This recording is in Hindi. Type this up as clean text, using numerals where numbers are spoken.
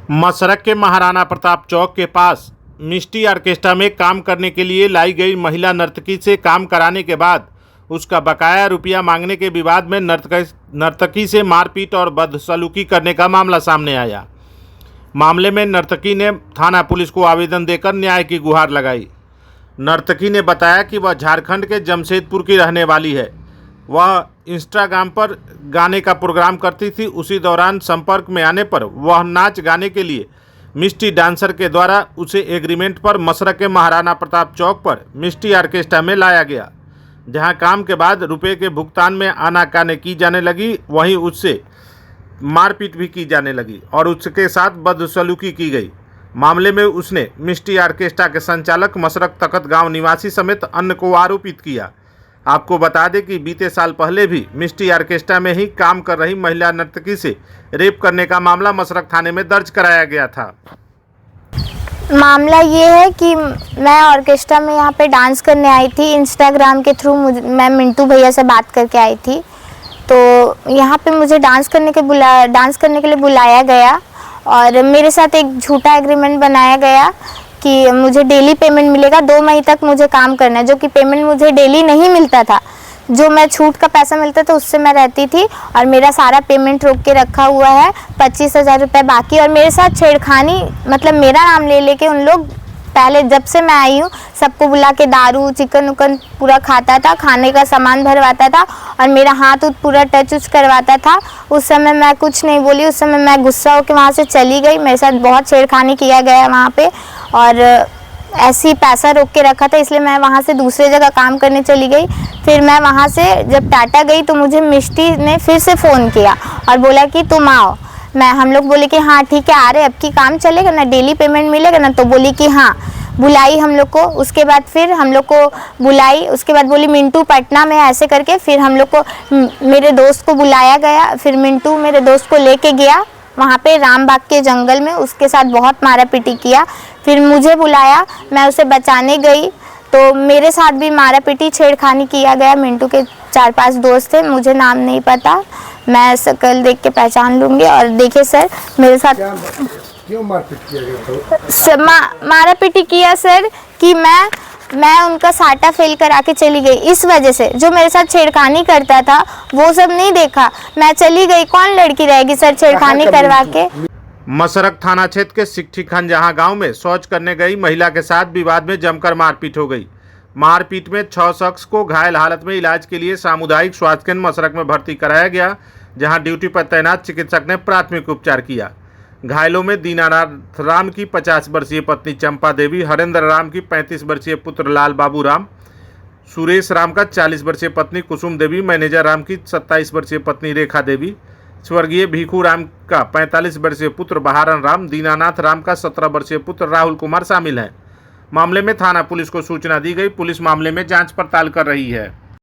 मसरख के महाराणा प्रताप चौक के पास मिष्टी ऑर्केस्ट्रा में काम करने के लिए लाई गई महिला नर्तकी से काम कराने के बाद उसका बकाया रुपया मांगने के विवाद में नर्तकी से मारपीट और बदसलूकी करने का मामला सामने आया। मामले में नर्तकी ने थाना पुलिस को आवेदन देकर न्याय की गुहार लगाई। नर्तकी ने बताया कि वह झारखंड के जमशेदपुर की रहने वाली है। वह इंस्टाग्राम पर गाने का प्रोग्राम करती थी। उसी दौरान संपर्क में आने पर वह नाच गाने के लिए मिष्टी डांसर के द्वारा उसे एग्रीमेंट पर मसरख के महाराणा प्रताप चौक पर मिष्टी ऑर्केस्ट्रा में लाया गया, जहां काम के बाद रुपए के भुगतान में आनाकानी की जाने लगी। वहीं उससे मारपीट भी की जाने लगी और उसके साथ बदसलूकी की गई। मामले में उसने मिष्टी ऑर्केस्ट्रा के संचालक मसरख तखत गांव निवासी समेत अन्य को आरोपित किया। आपको बता दें कि बीते साल पहले भी मिष्टी ऑर्केस्ट्रा में ही काम कर रही महिला नर्तकी से रेप करने का मामला मसरख थाने में दर्ज कराया गया था। मामला ये है कि मैं ऑर्केस्ट्रा में यहाँ पे डांस करने आई थी। इंस्टाग्राम के थ्रू मैं मिंटू भैया से बात करके आई थी। तो यहाँ पे मुझे डांस करने के लिए बुलाया गया और मेरे साथ एक झूठा एग्रीमेंट बनाया गया कि मुझे डेली पेमेंट मिलेगा। 2 महीने तक मुझे काम करना है, जो कि पेमेंट मुझे डेली नहीं मिलता था। जो मैं छूट का पैसा मिलता था उससे मैं रहती थी और मेरा सारा पेमेंट रोक के रखा हुआ है। 25,000 रुपये बाकी। और मेरे साथ छेड़खानी, मतलब मेरा नाम ले लेके उन लोग पहले जब से मैं आई हूँ सबको बुला के दारू चिकन उकन पूरा खाता था, खाने का सामान भरवाता था और मेरा हाथ पूरा टच उच करवाता था। उस समय मैं कुछ नहीं बोली। उस समय मैं गुस्सा होकर वहाँ से चली गई। मेरे साथ बहुत छेड़खानी किया गया वहाँ पे और ऐसे ही पैसा रोक के रखा था, इसलिए मैं वहाँ से दूसरे जगह काम करने चली गई। फिर मैं वहाँ से जब टाटा गई तो मुझे मिष्टी ने फिर से फ़ोन किया और बोला कि तुम आओ। हम लोग बोले कि हाँ ठीक है आ रहे, अब की काम चलेगा ना, डेली पेमेंट मिलेगा ना। तो बोली कि हाँ। बुलाई हम लोग को। उसके बाद फिर हम लोग को बुलाई। उसके बाद बोली मिंटू पटना में, ऐसे करके फिर हम लोग को मेरे दोस्त को बुलाया गया। फिर मिंटू मेरे दोस्त को लेके गया वहाँ पे रामबाग के जंगल में, उसके साथ बहुत मारा पीटी किया। फिर मुझे बुलाया, मैं उसे बचाने गई तो मेरे साथ भी मारा पीटी छेड़खानी किया गया। मिंटू के 4-5 दोस्त थे, मुझे नाम नहीं पता, मैं शक्ल देख के पहचान लूँगी। और देखिए सर मेरे साथ क्यों मारपीट किया गया? मारा पीटी किया सर कि मैं उनका साटा फेल करा के चली गई। इस वजह से जो मेरे साथ छेड़खानी करता था वो सब नहीं देखा, मैं चली गई। कौन लड़की रहेगी सर छेड़खानी करवा के। मसरख थाना क्षेत्र के सिट्ठी खंजहा गांव में शौच करने गई महिला के साथ विवाद में जमकर मारपीट हो गई। मारपीट में 6 शख्स को घायल हालत में इलाज के लिए सामुदायिक स्वास्थ्य केंद्र मसरख में भर्ती कराया गया, जहां ड्यूटी पर तैनात चिकित्सक ने प्राथमिक उपचार किया। घायलों में दीनानाथ राम की 50 वर्षीय पत्नी चंपा देवी, हरेंद्र राम की 35 वर्षीय पुत्र लाल बाबू राम, सुरेश राम का 40 वर्षीय पत्नी कुसुम देवी, मैनेजर राम की 27 वर्षीय पत्नी रेखा देवी, स्वर्गीय भीखू राम का 45 वर्षीय पुत्र बहारन राम, दीनानाथ राम का 17 वर्षीय पुत्र राहुल कुमार शामिल हैं। मामले में थाना पुलिस को सूचना दी गई। पुलिस मामले में जांच पड़ताल कर रही है।